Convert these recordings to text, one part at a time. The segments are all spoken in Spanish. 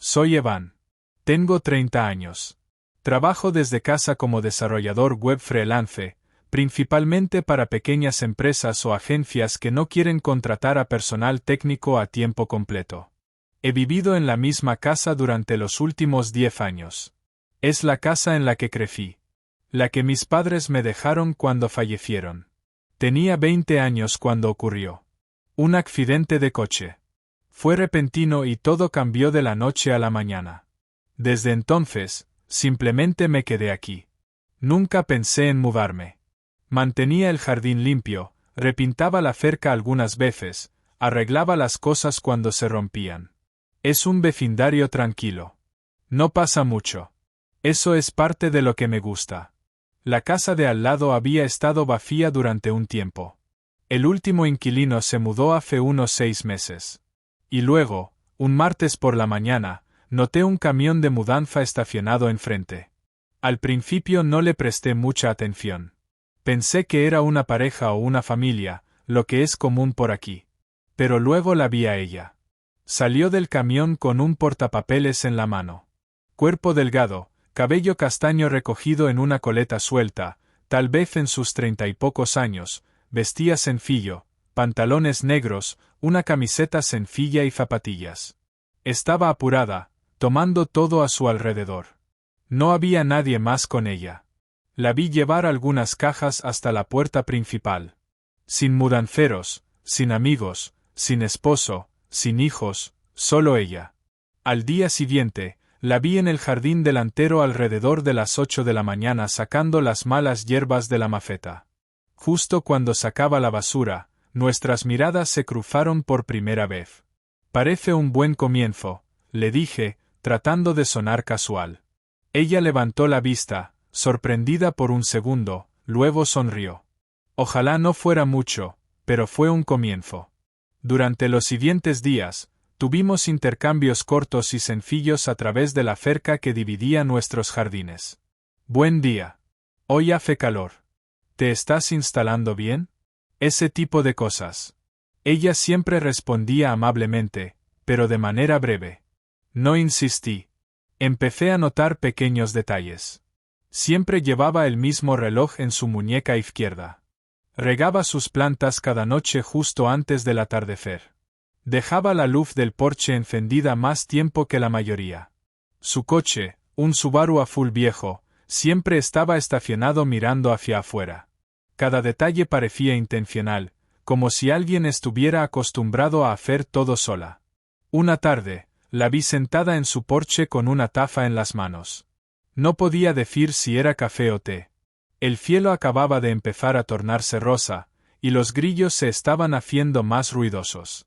Soy Evan. Tengo 30 años. Trabajo desde casa como desarrollador web freelance, principalmente para pequeñas empresas o agencias que no quieren contratar a personal técnico a tiempo completo. He vivido en la misma casa durante los últimos 10 años. Es la casa en la que crecí. La que mis padres me dejaron cuando fallecieron. Tenía 20 años cuando ocurrió. Un accidente de coche. Fue repentino y todo cambió de la noche a la mañana. Desde entonces, simplemente me quedé aquí. Nunca pensé en mudarme. Mantenía el jardín limpio, repintaba la cerca algunas veces, arreglaba las cosas cuando se rompían. Es un vecindario tranquilo. No pasa mucho. Eso es parte de lo que me gusta. La casa de al lado había estado vacía durante un tiempo. El último inquilino se mudó hace unos 6 meses. Y luego, un martes por la mañana, noté un camión de mudanza estacionado enfrente. Al principio no le presté mucha atención. Pensé que era una pareja o una familia, lo que es común por aquí. Pero luego la vi a ella. Salió del camión con un portapapeles en la mano. Cuerpo delgado, cabello castaño recogido en una coleta suelta, tal vez en sus 30 y pocos años, vestía sencillo, pantalones negros, una camiseta sencilla y zapatillas. Estaba apurada, tomando todo a su alrededor. No había nadie más con ella. La vi llevar algunas cajas hasta la puerta principal. Sin mudanceros, sin amigos, sin esposo, sin hijos, solo ella. Al día siguiente, la vi en el jardín delantero alrededor de las 8 de la mañana sacando las malas hierbas de la maceta. Justo cuando sacaba la basura, nuestras miradas se cruzaron por primera vez. Parece un buen comienzo, le dije, tratando de sonar casual. Ella levantó la vista, sorprendida por un segundo, luego sonrió. Ojalá no fuera mucho, pero fue un comienzo. Durante los siguientes días, tuvimos intercambios cortos y sencillos a través de la cerca que dividía nuestros jardines. Buen día. Hoy hace calor. ¿Te estás instalando bien? Ese tipo de cosas. Ella siempre respondía amablemente, pero de manera breve. No insistí. Empecé a notar pequeños detalles. Siempre llevaba el mismo reloj en su muñeca izquierda. Regaba sus plantas cada noche justo antes del atardecer. Dejaba la luz del porche encendida más tiempo que la mayoría. Su coche, un Subaru azul viejo, siempre estaba estacionado mirando hacia afuera. Cada detalle parecía intencional, como si alguien estuviera acostumbrado a hacer todo sola. Una tarde, la vi sentada en su porche con una taza en las manos. No podía decir si era café o té. El cielo acababa de empezar a tornarse rosa, y los grillos se estaban haciendo más ruidosos.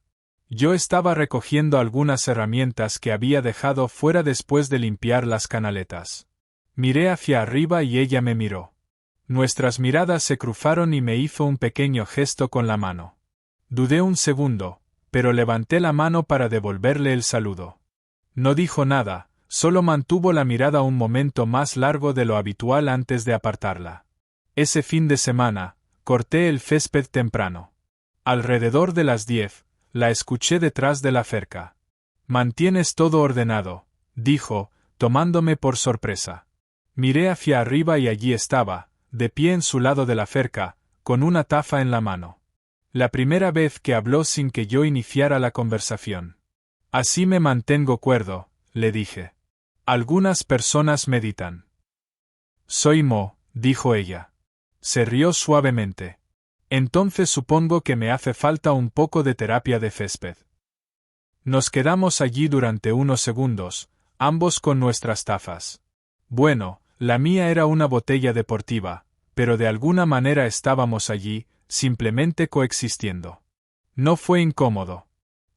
Yo estaba recogiendo algunas herramientas que había dejado fuera después de limpiar las canaletas. Miré hacia arriba y ella me miró. Nuestras miradas se cruzaron y me hizo un pequeño gesto con la mano. Dudé un segundo, pero levanté la mano para devolverle el saludo. No dijo nada, solo mantuvo la mirada un momento más largo de lo habitual antes de apartarla. Ese fin de semana, corté el césped temprano. Alrededor de las 10, la escuché detrás de la cerca. «Mantienes todo ordenado», dijo, tomándome por sorpresa. Miré hacia arriba y allí estaba, de pie en su lado de la cerca, con una taza en la mano. La primera vez que habló sin que yo iniciara la conversación. «Así me mantengo cuerdo», le dije. «Algunas personas meditan». «Soy Mo», dijo ella. Se rió suavemente. «Entonces supongo que me hace falta un poco de terapia de césped». Nos quedamos allí durante unos segundos, ambos con nuestras tazas. Bueno, la mía era una botella deportiva, pero de alguna manera estábamos allí, simplemente coexistiendo. No fue incómodo.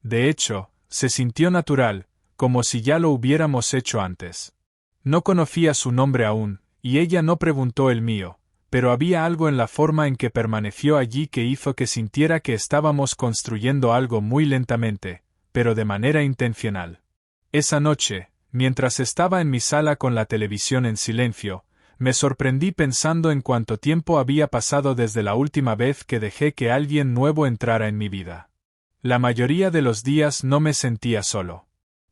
De hecho, se sintió natural, como si ya lo hubiéramos hecho antes. No conocía su nombre aún, y ella no preguntó el mío, pero había algo en la forma en que permaneció allí que hizo que sintiera que estábamos construyendo algo muy lentamente, pero de manera intencional. Esa noche, mientras estaba en mi sala con la televisión en silencio, me sorprendí pensando en cuánto tiempo había pasado desde la última vez que dejé que alguien nuevo entrara en mi vida. La mayoría de los días no me sentía solo.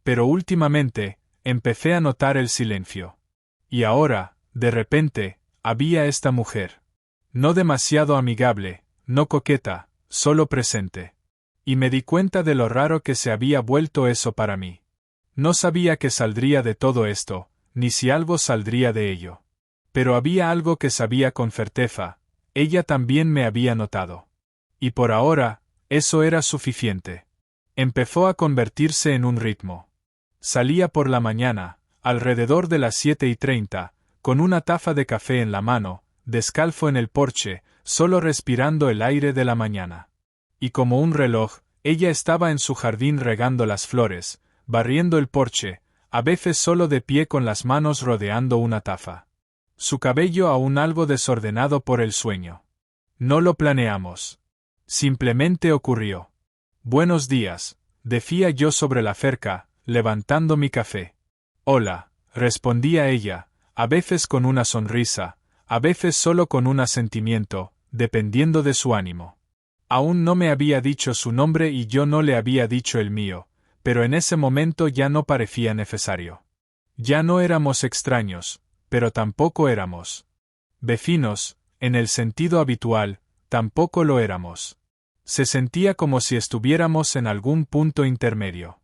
Pero últimamente, empecé a notar el silencio. Y ahora, de repente, había esta mujer. No demasiado amigable, no coqueta, solo presente. Y me di cuenta de lo raro que se había vuelto eso para mí. No sabía qué saldría de todo esto, ni si algo saldría de ello. Pero había algo que sabía con certeza, ella también me había notado. Y por ahora, eso era suficiente. Empezó a convertirse en un ritmo. Salía por la mañana, alrededor de las 7:30, con una taza de café en la mano, descalzo en el porche, solo respirando el aire de la mañana. Y como un reloj, ella estaba en su jardín regando las flores, barriendo el porche, a veces solo de pie con las manos rodeando una taza. Su cabello aún algo desordenado por el sueño. No lo planeamos. Simplemente ocurrió. Buenos días, decía yo sobre la cerca, levantando mi café. Hola, respondía ella, a veces con una sonrisa, a veces solo con un asentimiento, dependiendo de su ánimo. Aún no me había dicho su nombre y yo no le había dicho el mío, pero en ese momento ya no parecía necesario. Ya no éramos extraños, pero tampoco éramos vecinos, en el sentido habitual, tampoco lo éramos. Se sentía como si estuviéramos en algún punto intermedio.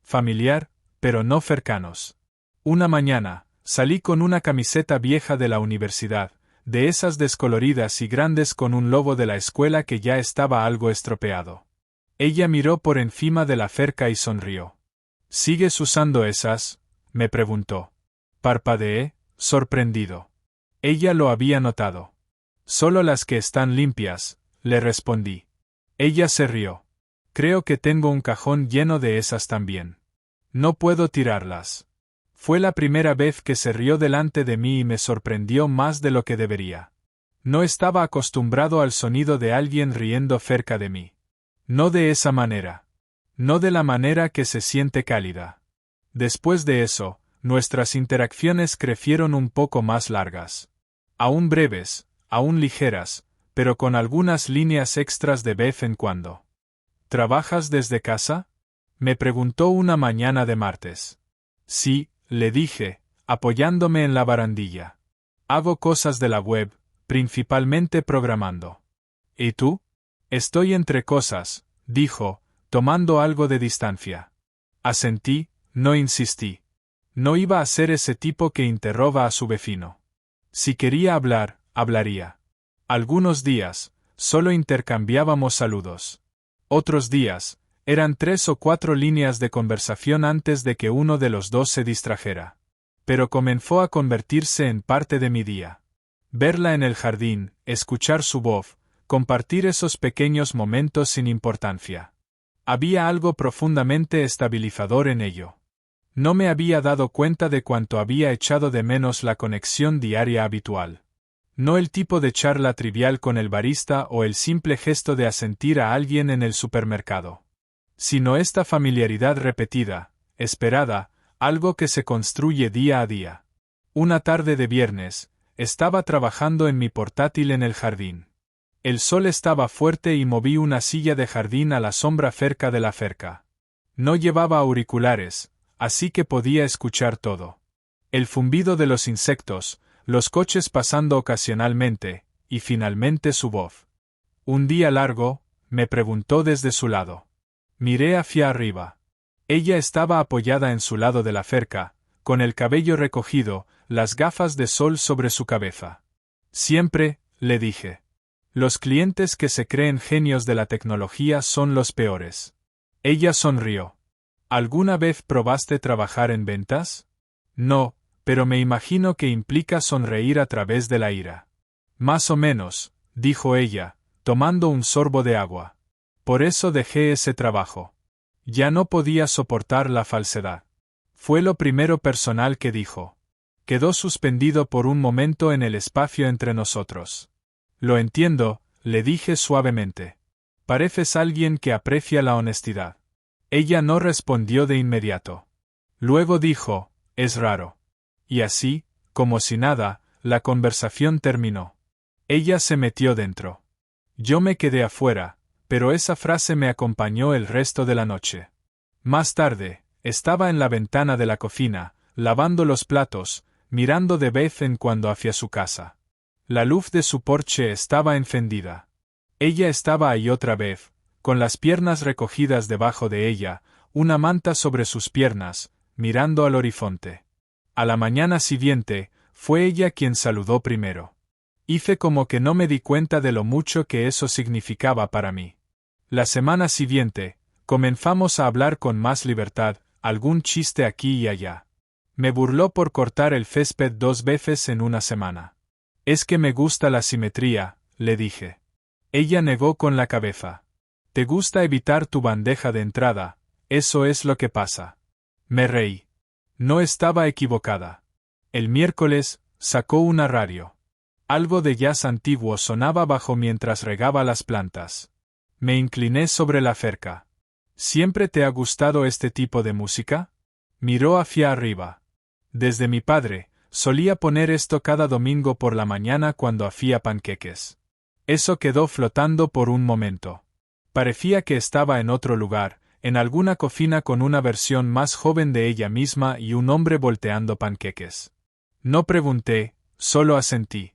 Familiar, pero no cercanos. Una mañana, salí con una camiseta vieja de la universidad, de esas descoloridas y grandes con un logo de la escuela que ya estaba algo estropeado. Ella miró por encima de la cerca y sonrió. ¿Sigues usando esas?, me preguntó. Parpadeé, sorprendido. Ella lo había notado. Solo las que están limpias, le respondí. Ella se rió. Creo que tengo un cajón lleno de esas también. No puedo tirarlas. Fue la primera vez que se rió delante de mí y me sorprendió más de lo que debería. No estaba acostumbrado al sonido de alguien riendo cerca de mí. No de esa manera. No de la manera que se siente cálida. Después de eso, nuestras interacciones crecieron un poco más largas. Aún breves, aún ligeras, pero con algunas líneas extras de vez en cuando. ¿Trabajas desde casa?, me preguntó una mañana de martes. Sí, le dije, apoyándome en la barandilla. Hago cosas de la web, principalmente programando. ¿Y tú? Estoy entre cosas, dijo, tomando algo de distancia. Asentí, no insistí. No iba a ser ese tipo que interroga a su vecino. Si quería hablar, hablaría. Algunos días, solo intercambiábamos saludos. Otros días, eran 3 o 4 líneas de conversación antes de que uno de los dos se distrajera. Pero comenzó a convertirse en parte de mi día. Verla en el jardín, escuchar su voz, compartir esos pequeños momentos sin importancia. Había algo profundamente estabilizador en ello. No me había dado cuenta de cuánto había echado de menos la conexión diaria habitual. No el tipo de charla trivial con el barista o el simple gesto de asentir a alguien en el supermercado. Sino esta familiaridad repetida, esperada, algo que se construye día a día. Una tarde de viernes, estaba trabajando en mi portátil en el jardín. El sol estaba fuerte y moví una silla de jardín a la sombra cerca de la cerca. No llevaba auriculares, así que podía escuchar todo. El zumbido de los insectos, los coches pasando ocasionalmente, y finalmente su voz. ¿Un día largo?, me preguntó desde su lado. Miré hacia arriba. Ella estaba apoyada en su lado de la cerca, con el cabello recogido, las gafas de sol sobre su cabeza. Siempre, le dije. Los clientes que se creen genios de la tecnología son los peores. Ella sonrió. ¿Alguna vez probaste trabajar en ventas? No, pero me imagino que implica sonreír a través de la ira. Más o menos, dijo ella, tomando un sorbo de agua. Por eso dejé ese trabajo. Ya no podía soportar la falsedad. Fue lo primero personal que dijo. Quedó suspendido por un momento en el espacio entre nosotros. Lo entiendo, le dije suavemente. Pareces alguien que aprecia la honestidad. Ella no respondió de inmediato. Luego dijo, es raro. Y así, como si nada, la conversación terminó. Ella se metió dentro. Yo me quedé afuera, pero esa frase me acompañó el resto de la noche. Más tarde, Estaba en la ventana de la cocina, lavando los platos, mirando de vez en cuando hacia su casa. La luz de su porche estaba encendida. Ella estaba ahí otra vez, con las piernas recogidas debajo de ella, una manta sobre sus piernas, mirando al horizonte. A la mañana siguiente, fue ella quien saludó primero. Hice como que no me di cuenta de lo mucho que eso significaba para mí. La semana siguiente, comenzamos a hablar con más libertad, algún chiste aquí y allá. Me burló por cortar el césped 2 veces en una semana. Es que me gusta la simetría, le dije. Ella negó con la cabeza. Te gusta evitar tu bandeja de entrada, eso es lo que pasa. Me reí. No estaba equivocada. El miércoles, sacó un armario. Algo de jazz antiguo sonaba bajo mientras regaba las plantas. Me incliné sobre la cerca. ¿Siempre te ha gustado este tipo de música? Miró hacia arriba. Desde mi padre, solía poner esto cada domingo por la mañana cuando hacía panqueques. Eso quedó flotando por un momento. Parecía que estaba en otro lugar, en alguna cocina con una versión más joven de ella misma y un hombre volteando panqueques. No pregunté, solo asentí.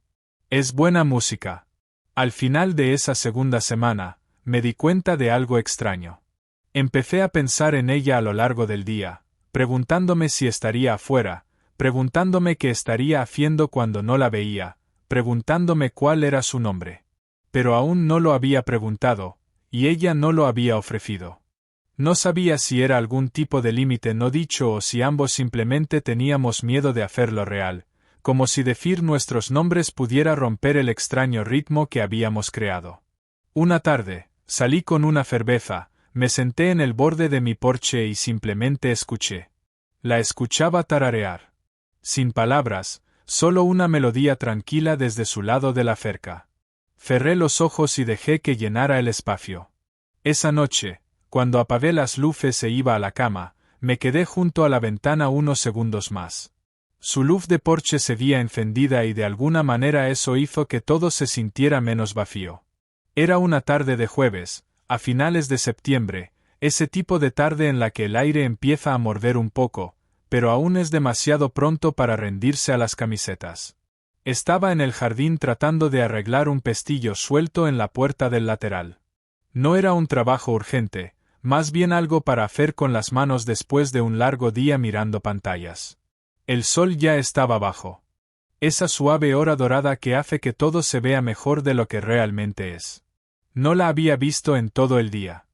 Es buena música. Al final de esa segunda semana, me di cuenta de algo extraño. Empecé a pensar en ella a lo largo del día, preguntándome si estaría afuera, preguntándome qué estaría haciendo cuando no la veía, preguntándome cuál era su nombre. Pero aún no lo había preguntado, y ella no lo había ofrecido. No sabía si era algún tipo de límite no dicho o si ambos simplemente teníamos miedo de hacerlo real, como si decir nuestros nombres pudiera romper el extraño ritmo que habíamos creado. Una tarde, salí con una cerveza, me senté en el borde de mi porche y simplemente escuché. La escuchaba tararear. Sin palabras, solo una melodía tranquila desde su lado de la cerca. Cerré los ojos y dejé que llenara el espacio. Esa noche, cuando apagué las luces e iba a la cama, me quedé junto a la ventana unos segundos más. Su luz de porche seguía encendida y de alguna manera eso hizo que todo se sintiera menos vacío. Era una tarde de jueves, a finales de septiembre, ese tipo de tarde en la que el aire empieza a morder un poco, pero aún es demasiado pronto para rendirse a las camisetas. Estaba en el jardín tratando de arreglar un pestillo suelto en la puerta del lateral. No era un trabajo urgente, más bien algo para hacer con las manos después de un largo día mirando pantallas. El sol ya estaba bajo. Esa suave hora dorada que hace que todo se vea mejor de lo que realmente es. No la había visto en todo el día.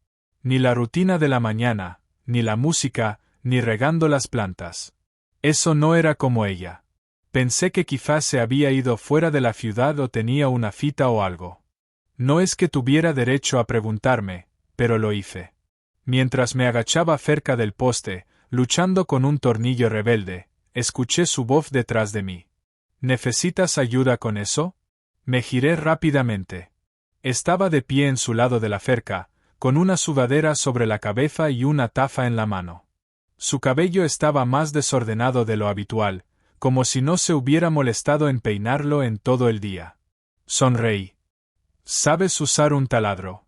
Ni la rutina de la mañana, ni la música, ni regando las plantas. Eso no era como ella. Pensé que quizás se había ido fuera de la ciudad o tenía una cita o algo. No es que tuviera derecho a preguntarme, pero lo hice. Mientras me agachaba cerca del poste, luchando con un tornillo rebelde, escuché su voz detrás de mí. ¿Necesitas ayuda con eso? Me giré rápidamente. Estaba de pie en su lado de la cerca, con una sudadera sobre la cabeza y una taza en la mano. Su cabello estaba más desordenado de lo habitual, como si no se hubiera molestado en peinarlo en todo el día. Sonreí. ¿Sabes usar un taladro?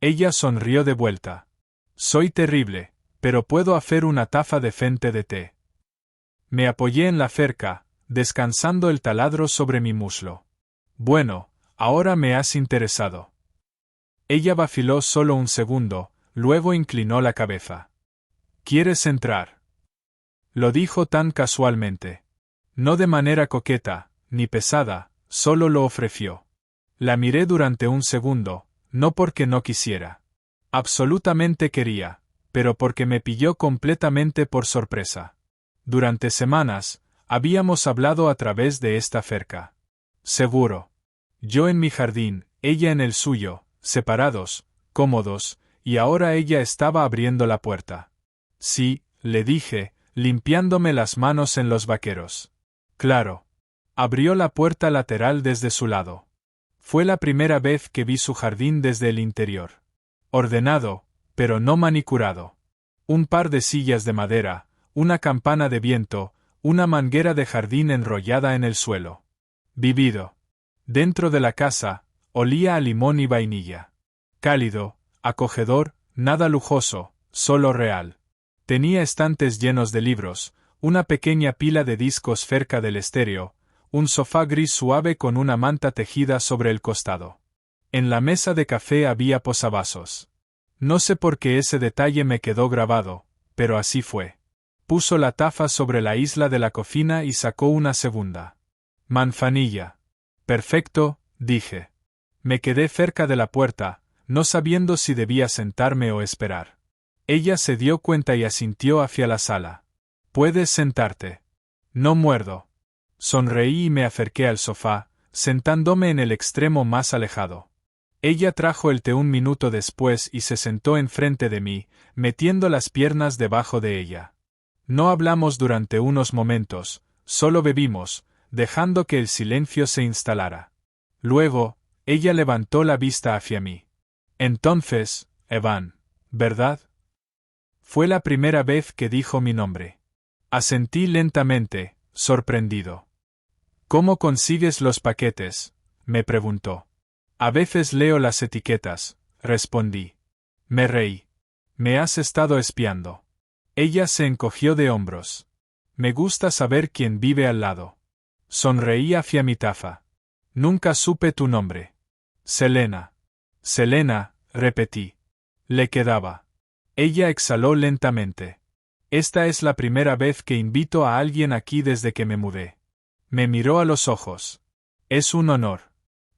Ella sonrió de vuelta. Soy terrible, pero puedo hacer una taza decente de té. Me apoyé en la cerca, descansando el taladro sobre mi muslo. Bueno, ahora me has interesado. Ella vaciló solo un segundo, luego inclinó la cabeza. ¿Quieres entrar? Lo dijo tan casualmente. No de manera coqueta, ni pesada, solo lo ofreció. La miré durante un segundo, no porque no quisiera. Absolutamente quería, pero porque me pilló completamente por sorpresa. Durante semanas, habíamos hablado a través de esta cerca. Seguro. Yo en mi jardín, ella en el suyo, separados, cómodos, y ahora ella estaba abriendo la puerta. Sí, le dije, limpiándome las manos en los vaqueros. Claro. Abrió la puerta lateral desde su lado. Fue la primera vez que vi su jardín desde el interior. Ordenado, pero no manicurado. Un par de sillas de madera, una campana de viento, una manguera de jardín enrollada en el suelo. Vivido. Dentro de la casa, olía a limón y vainilla. Cálido, acogedor, nada lujoso, solo real. Tenía estantes llenos de libros, una pequeña pila de discos cerca del estéreo, un sofá gris suave con una manta tejida sobre el costado. En la mesa de café había posavasos. No sé por qué ese detalle me quedó grabado, pero así fue. Puso la taza sobre la isla de la cocina y sacó una segunda. Manzanilla. Perfecto, dije. Me quedé cerca de la puerta, no sabiendo si debía sentarme o esperar. Ella se dio cuenta y asintió hacia la sala. Puedes sentarte. No muerdo. Sonreí y me acerqué al sofá, sentándome en el extremo más alejado. Ella trajo el té un minuto después y se sentó enfrente de mí, metiendo las piernas debajo de ella. No hablamos durante unos momentos, solo bebimos, dejando que el silencio se instalara. Luego, ella levantó la vista hacia mí. Entonces, Evan, ¿verdad? Fue la primera vez que dijo mi nombre. Asentí lentamente, sorprendido. ¿Cómo consigues los paquetes?, me preguntó. A veces leo las etiquetas, respondí. Me reí. Me has estado espiando. Ella se encogió de hombros. Me gusta saber quién vive al lado. Sonreí hacia mi taza. Nunca supe tu nombre. Selena. Selena, repetí. Le quedaba. Ella exhaló lentamente. Esta es la primera vez que invito a alguien aquí desde que me mudé. Me miró a los ojos. Es un honor.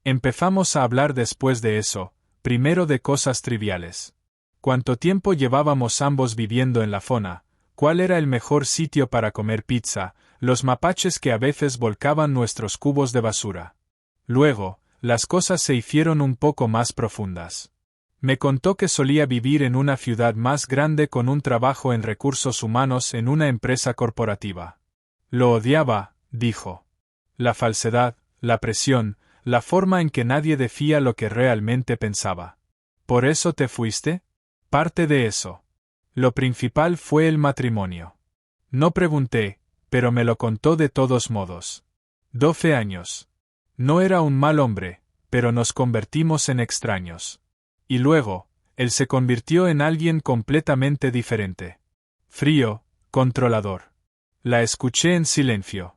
Empezamos a hablar después de eso, primero de cosas triviales. ¿Cuánto tiempo llevábamos ambos viviendo en la zona? ¿Cuál era el mejor sitio para comer pizza? Los mapaches que a veces volcaban nuestros cubos de basura. Luego, las cosas se hicieron un poco más profundas. Me contó que solía vivir en una ciudad más grande con un trabajo en recursos humanos en una empresa corporativa. Lo odiaba, dijo. La falsedad, la presión, la forma en que nadie decía lo que realmente pensaba. ¿Por eso te fuiste? Parte de eso. Lo principal fue el matrimonio. No pregunté, pero me lo contó de todos modos. 12 años. No era un mal hombre, pero nos convertimos en extraños. Y luego, él se convirtió en alguien completamente diferente. Frío, controlador. La escuché en silencio.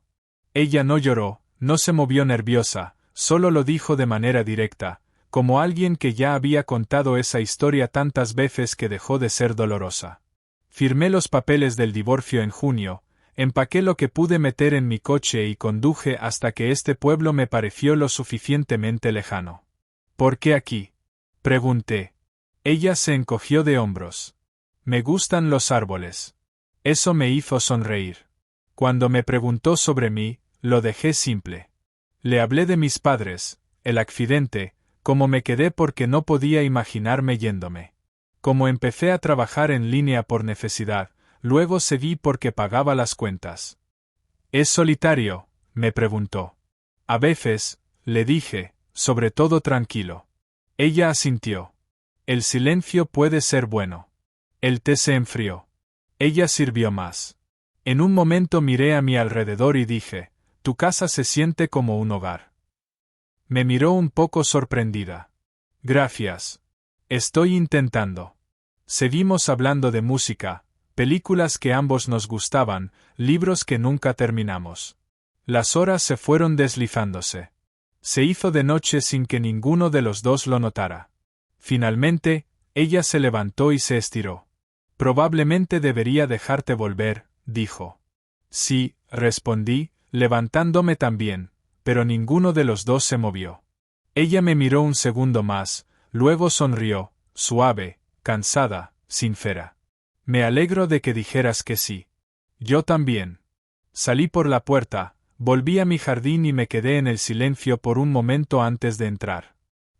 Ella no lloró, no se movió nerviosa, solo lo dijo de manera directa, como alguien que ya había contado esa historia tantas veces que dejó de ser dolorosa. Firmé los papeles del divorcio en junio, empaqué lo que pude meter en mi coche y conduje hasta que este pueblo me pareció lo suficientemente lejano. ¿Por qué aquí?, pregunté. Ella se encogió de hombros. Me gustan los árboles. Eso me hizo sonreír. Cuando me preguntó sobre mí, lo dejé simple. Le hablé de mis padres, el accidente, cómo me quedé porque no podía imaginarme yéndome. Cómo empecé a trabajar en línea por necesidad, luego seguí porque pagaba las cuentas. ¿Es solitario?, me preguntó. A veces, le dije, sobre todo tranquilo. Ella asintió. El silencio puede ser bueno. El té se enfrió. Ella sirvió más. En un momento miré a mi alrededor y dije, tu casa se siente como un hogar. Me miró un poco sorprendida. Gracias. Estoy intentando. Seguimos hablando de música, películas que ambos nos gustaban, libros que nunca terminamos. Las horas se fueron deslizándose. Se hizo de noche sin que ninguno de los dos lo notara. Finalmente, ella se levantó y se estiró. Probablemente debería dejarte volver, dijo. Sí, respondí, levantándome también, pero ninguno de los dos se movió. Ella me miró un segundo más, luego sonrió, suave, cansada, sincera. Me alegro de que dijeras que sí. Yo también. Salí por la puerta, volví a mi jardín y me quedé en el silencio por un momento antes de entrar.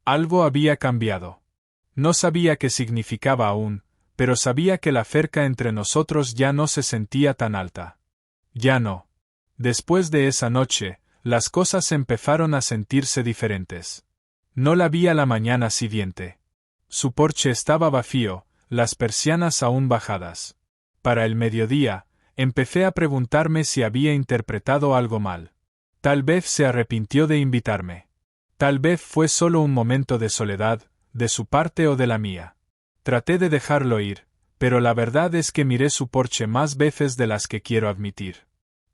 Algo había cambiado. No sabía qué significaba aún, pero sabía que la cerca entre nosotros ya no se sentía tan alta. Ya no. Después de esa noche, las cosas empezaron a sentirse diferentes. No la vi a la mañana siguiente. Su porche estaba vacío, las persianas aún bajadas. Para el mediodía, empecé a preguntarme si había interpretado algo mal. Tal vez se arrepintió de invitarme. Tal vez fue solo un momento de soledad, de su parte o de la mía. Traté de dejarlo ir, pero la verdad es que miré su porche más veces de las que quiero admitir.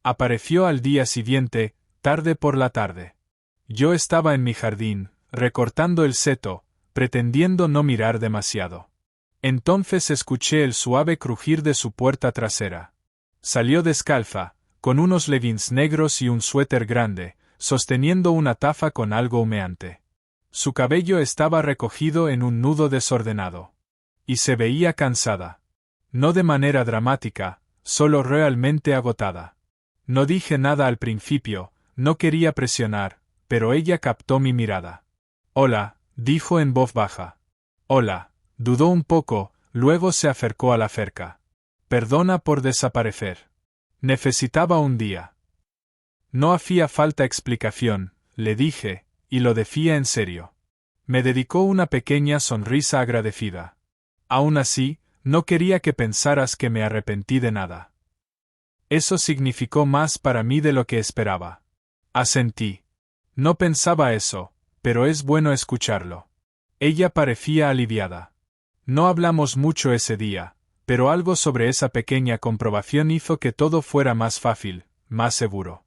Apareció al día siguiente, tarde por la tarde. Yo estaba en mi jardín, recortando el seto, pretendiendo no mirar demasiado. Entonces escuché el suave crujir de su puerta trasera. Salió descalza, con unos leggings negros y un suéter grande, sosteniendo una taza con algo humeante. Su cabello estaba recogido en un nudo desordenado. Y se veía cansada. No de manera dramática, solo realmente agotada. No dije nada al principio, no quería presionar, pero ella captó mi mirada. «Hola», dijo en voz baja. «Hola», dudó un poco, luego se acercó a la cerca. «Perdona por desaparecer. Necesitaba un día». No hacía falta explicación, le dije, y lo decía en serio. Me dedicó una pequeña sonrisa agradecida. Aún así, no quería que pensaras que me arrepentí de nada. Eso significó más para mí de lo que esperaba. Asentí. No pensaba eso, pero es bueno escucharlo. Ella parecía aliviada. No hablamos mucho ese día, pero algo sobre esa pequeña comprobación hizo que todo fuera más fácil, más seguro.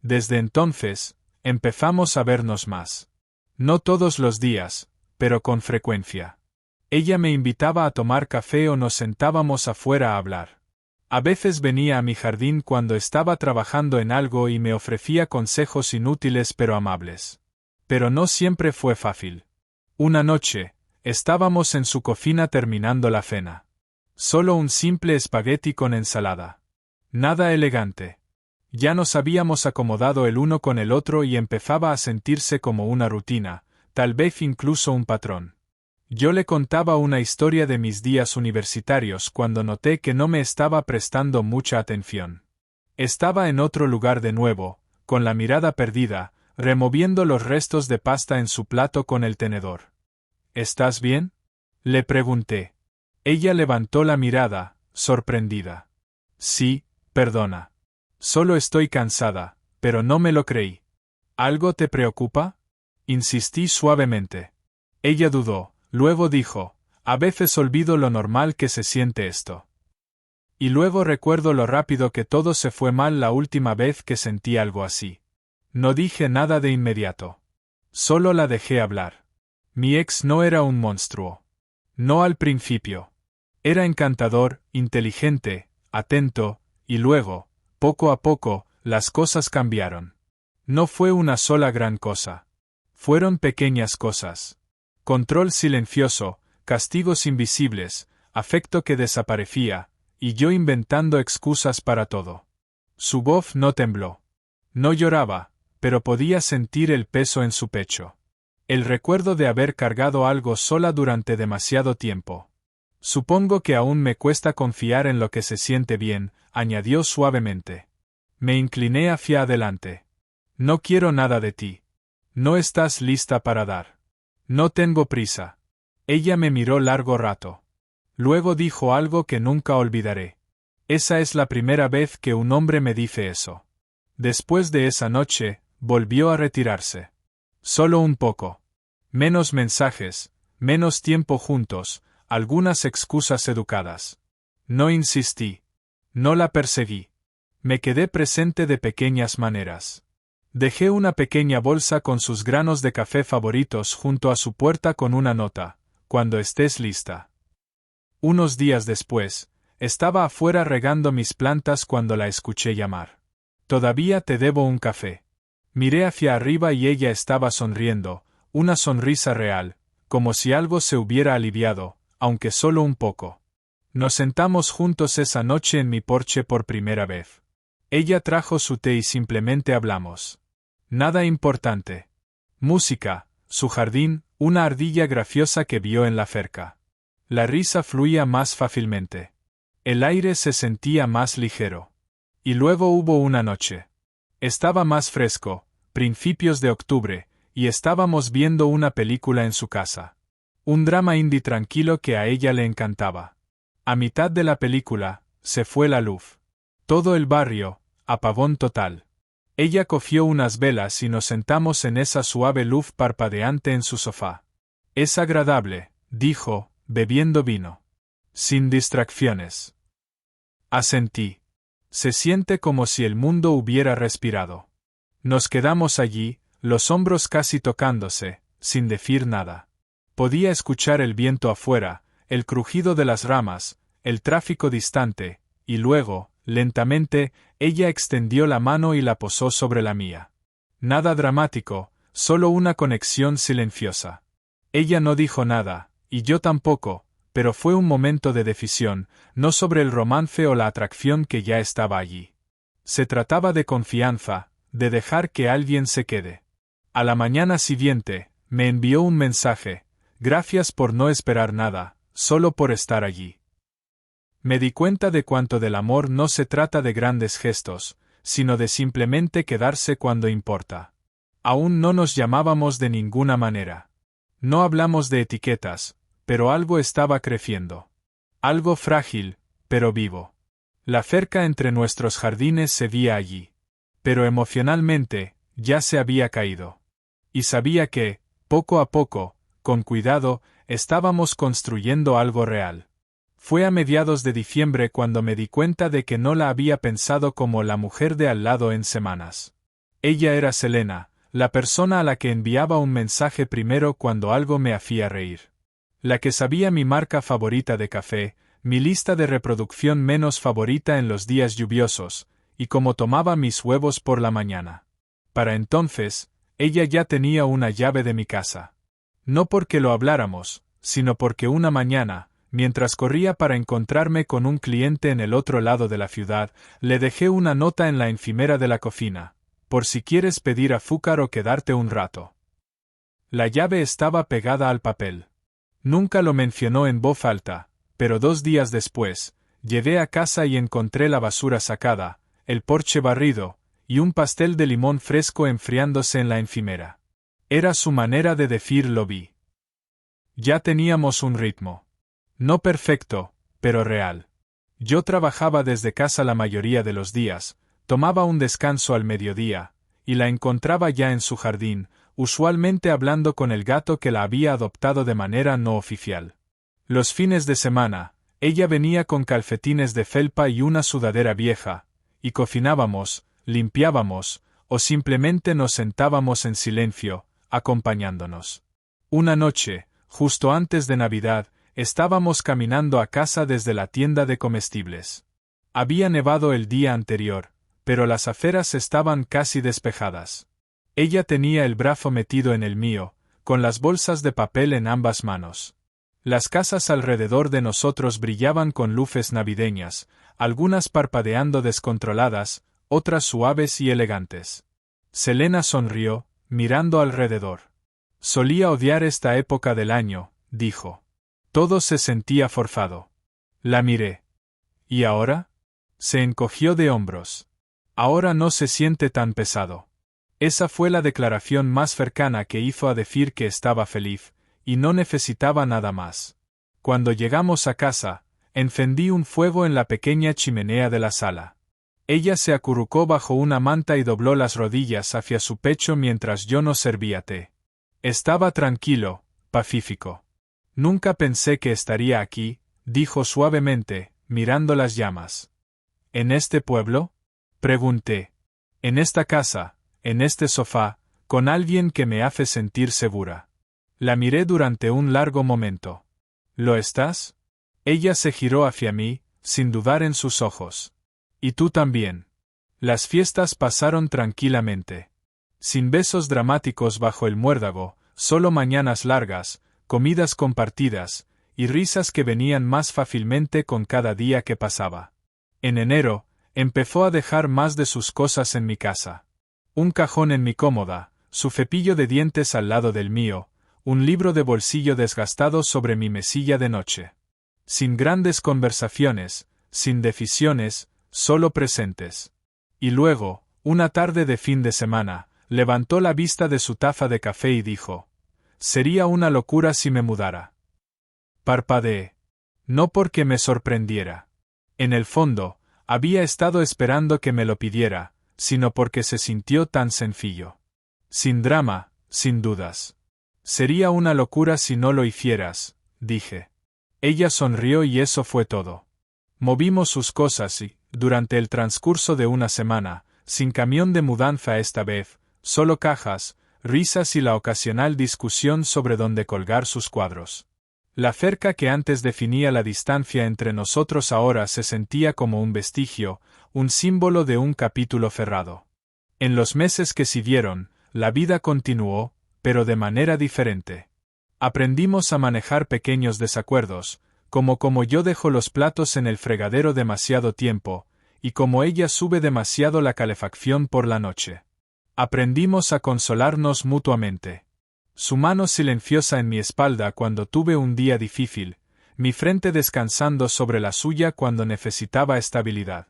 Desde entonces, empezamos a vernos más. No todos los días, pero con frecuencia. Ella me invitaba a tomar café o nos sentábamos afuera a hablar. A veces venía a mi jardín cuando estaba trabajando en algo y me ofrecía consejos inútiles pero amables. Pero no siempre fue fácil. Una noche, estábamos en su cocina terminando la cena. Solo un simple espagueti con ensalada. Nada elegante. Ya nos habíamos acomodado el uno con el otro y empezaba a sentirse como una rutina, tal vez incluso un patrón. Yo le contaba una historia de mis días universitarios cuando noté que no me estaba prestando mucha atención. Estaba en otro lugar de nuevo, con la mirada perdida, removiendo los restos de pasta en su plato con el tenedor. ¿Estás bien?, le pregunté. Ella levantó la mirada, sorprendida. Sí, perdona. Solo estoy cansada, pero no me lo creí. ¿Algo te preocupa?, insistí suavemente. Ella dudó, luego dijo, a veces olvido lo normal que se siente esto. Y luego recuerdo lo rápido que todo se fue mal la última vez que sentí algo así. No dije nada de inmediato. Solo la dejé hablar. Mi ex no era un monstruo. No al principio. Era encantador, inteligente, atento, y luego, poco a poco, las cosas cambiaron. No fue una sola gran cosa. Fueron pequeñas cosas. Control silencioso, castigos invisibles, afecto que desaparecía, y yo inventando excusas para todo. Su voz no tembló. No lloraba, pero podía sentir el peso en su pecho. El recuerdo de haber cargado algo sola durante demasiado tiempo. Supongo que aún me cuesta confiar en lo que se siente bien, añadió suavemente. Me incliné hacia adelante. No quiero nada de ti. No estás lista para dar. No tengo prisa. Ella me miró largo rato. Luego dijo algo que nunca olvidaré. Esa es la primera vez que un hombre me dice eso. Después de esa noche, volvió a retirarse. Solo un poco. Menos mensajes, menos tiempo juntos, algunas excusas educadas. No insistí. No la perseguí. Me quedé presente de pequeñas maneras. Dejé una pequeña bolsa con sus granos de café favoritos junto a su puerta con una nota, cuando estés lista. Unos días después, estaba afuera regando mis plantas cuando la escuché llamar. Todavía te debo un café. Miré hacia arriba y ella estaba sonriendo, una sonrisa real, como si algo se hubiera aliviado, aunque solo un poco. Nos sentamos juntos esa noche en mi porche por primera vez. Ella trajo su té y simplemente hablamos. Nada importante. Música, su jardín, una ardilla graciosa que vio en la cerca. La risa fluía más fácilmente. El aire se sentía más ligero. Y luego hubo una noche. Estaba más fresco, principios de octubre, y estábamos viendo una película en su casa. Un drama indie tranquilo que a ella le encantaba. A mitad de la película, se fue la luz. Todo el barrio, apagón total. Ella cogió unas velas y nos sentamos en esa suave luz parpadeante en su sofá. Es agradable, dijo, bebiendo vino. Sin distracciones. Asentí. Se siente como si el mundo hubiera respirado. Nos quedamos allí, los hombros casi tocándose, sin decir nada. Podía escuchar el viento afuera, el crujido de las ramas, el tráfico distante, y luego, lentamente, ella extendió la mano y la posó sobre la mía. Nada dramático, solo una conexión silenciosa. Ella no dijo nada, y yo tampoco, pero fue un momento de decisión, no sobre el romance o la atracción que ya estaba allí. Se trataba de confianza, de dejar que alguien se quede. A la mañana siguiente, me envió un mensaje: gracias por no esperar nada, solo por estar allí. Me di cuenta de cuánto del amor no se trata de grandes gestos, sino de simplemente quedarse cuando importa. Aún no nos llamábamos de ninguna manera. No hablamos de etiquetas, pero algo estaba creciendo. Algo frágil, pero vivo. La cerca entre nuestros jardines se veía allí. Pero emocionalmente, ya se había caído. Y sabía que, poco a poco, con cuidado, estábamos construyendo algo real. Fue a mediados de diciembre cuando me di cuenta de que no la había pensado como la mujer de al lado en semanas. Ella era Selena, la persona a la que enviaba un mensaje primero cuando algo me hacía reír. La que sabía mi marca favorita de café, mi lista de reproducción menos favorita en los días lluviosos, y cómo tomaba mis huevos por la mañana. Para entonces, ella ya tenía una llave de mi casa. No porque lo habláramos, sino porque una mañana, mientras corría para encontrarme con un cliente en el otro lado de la ciudad, le dejé una nota en la encimera de la cocina, por si quieres pedir azúcar o quedarte un rato. La llave estaba pegada al papel. Nunca lo mencionó en voz alta, pero 2 días después, llegué a casa y encontré la basura sacada, el porche barrido, y un pastel de limón fresco enfriándose en la encimera. Era su manera de decir lo vi. Ya teníamos un ritmo. No perfecto, pero real. Yo trabajaba desde casa la mayoría de los días, tomaba un descanso al mediodía, y la encontraba ya en su jardín, usualmente hablando con el gato que la había adoptado de manera no oficial. Los fines de semana, ella venía con calcetines de felpa y una sudadera vieja, y cocinábamos, limpiábamos, o simplemente nos sentábamos en silencio, acompañándonos. Una noche, justo antes de Navidad, estábamos caminando a casa desde la tienda de comestibles. Había nevado el día anterior, pero las aceras estaban casi despejadas. Ella tenía el brazo metido en el mío, con las bolsas de papel en ambas manos. Las casas alrededor de nosotros brillaban con luces navideñas, algunas parpadeando descontroladas, otras suaves y elegantes. Selena sonrió, mirando alrededor. Solía odiar esta época del año, dijo. Todo se sentía forzado. La miré. ¿Y ahora? Se encogió de hombros. Ahora no se siente tan pesado. Esa fue la declaración más cercana que hizo a decir que estaba feliz, y no necesitaba nada más. Cuando llegamos a casa, encendí un fuego en la pequeña chimenea de la sala. Ella se acurrucó bajo una manta y dobló las rodillas hacia su pecho mientras yo nos servía té. Estaba tranquilo, pacífico. Nunca pensé que estaría aquí, dijo suavemente, mirando las llamas. ¿En este pueblo? Pregunté. En esta casa, en este sofá, con alguien que me hace sentir segura. La miré durante un largo momento. ¿Lo estás? Ella se giró hacia mí, sin dudar en sus ojos. Y tú también. Las fiestas pasaron tranquilamente. Sin besos dramáticos bajo el muérdago, solo mañanas largas, comidas compartidas, y risas que venían más fácilmente con cada día que pasaba. En enero, empezó a dejar más de sus cosas en mi casa. Un cajón en mi cómoda, su cepillo de dientes al lado del mío, un libro de bolsillo desgastado sobre mi mesilla de noche. Sin grandes conversaciones, sin decisiones, solo presentes. Y luego, una tarde de fin de semana, levantó la vista de su taza de café y dijo: «Sería una locura si me mudara». Parpadeé. No porque me sorprendiera. En el fondo, había estado esperando que me lo pidiera, sino porque se sintió tan sencillo. Sin drama, sin dudas. Sería una locura si no lo hicieras, dije. Ella sonrió y eso fue todo. Movimos sus cosas y, durante el transcurso de una semana, sin camión de mudanza esta vez, solo cajas, risas y la ocasional discusión sobre dónde colgar sus cuadros. La cerca que antes definía la distancia entre nosotros ahora se sentía como un vestigio, un símbolo de un capítulo cerrado. En los meses que siguieron, la vida continuó, pero de manera diferente. Aprendimos a manejar pequeños desacuerdos, como yo dejo los platos en el fregadero demasiado tiempo, y como ella sube demasiado la calefacción por la noche. Aprendimos a consolarnos mutuamente. Su mano silenciosa en mi espalda cuando tuve un día difícil, mi frente descansando sobre la suya cuando necesitaba estabilidad.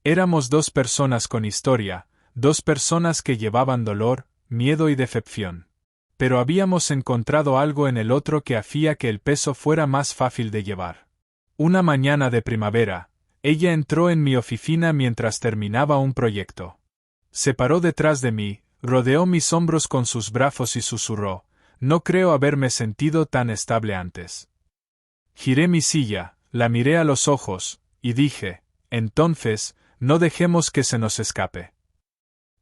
Éramos dos personas con historia, dos personas que llevaban dolor, miedo y decepción. Pero habíamos encontrado algo en el otro que hacía que el peso fuera más fácil de llevar. Una mañana de primavera, ella entró en mi oficina mientras terminaba un proyecto. Se paró detrás de mí, rodeó mis hombros con sus brazos y susurró: «No creo haberme sentido tan estable antes». Giré mi silla, la miré a los ojos, y dije: «Entonces, no dejemos que se nos escape».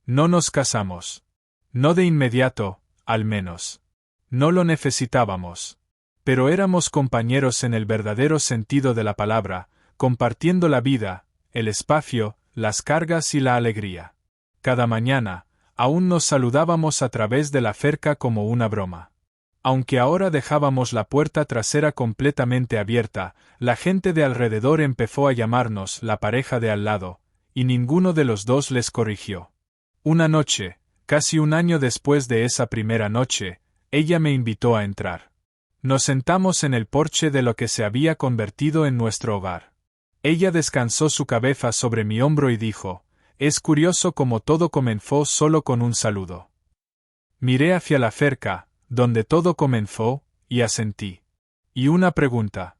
No nos casamos. No de inmediato, al menos. No lo necesitábamos. Pero éramos compañeros en el verdadero sentido de la palabra, compartiendo la vida, el espacio, las cargas y la alegría. Cada mañana, aún nos saludábamos a través de la cerca como una broma. Aunque ahora dejábamos la puerta trasera completamente abierta, la gente de alrededor empezó a llamarnos la pareja de al lado, y ninguno de los dos les corrigió. Una noche, casi un año después de esa primera noche, ella me invitó a entrar. Nos sentamos en el porche de lo que se había convertido en nuestro hogar. Ella descansó su cabeza sobre mi hombro y dijo: «Es curioso cómo todo comenzó solo con un saludo». Miré hacia la cerca, donde todo comenzó, y asentí. Y una pregunta.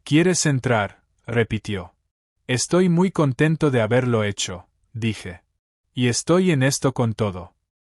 «¿Quieres entrar?», repitió. «Estoy muy contento de haberlo hecho», dije. «Y estoy en esto con todo».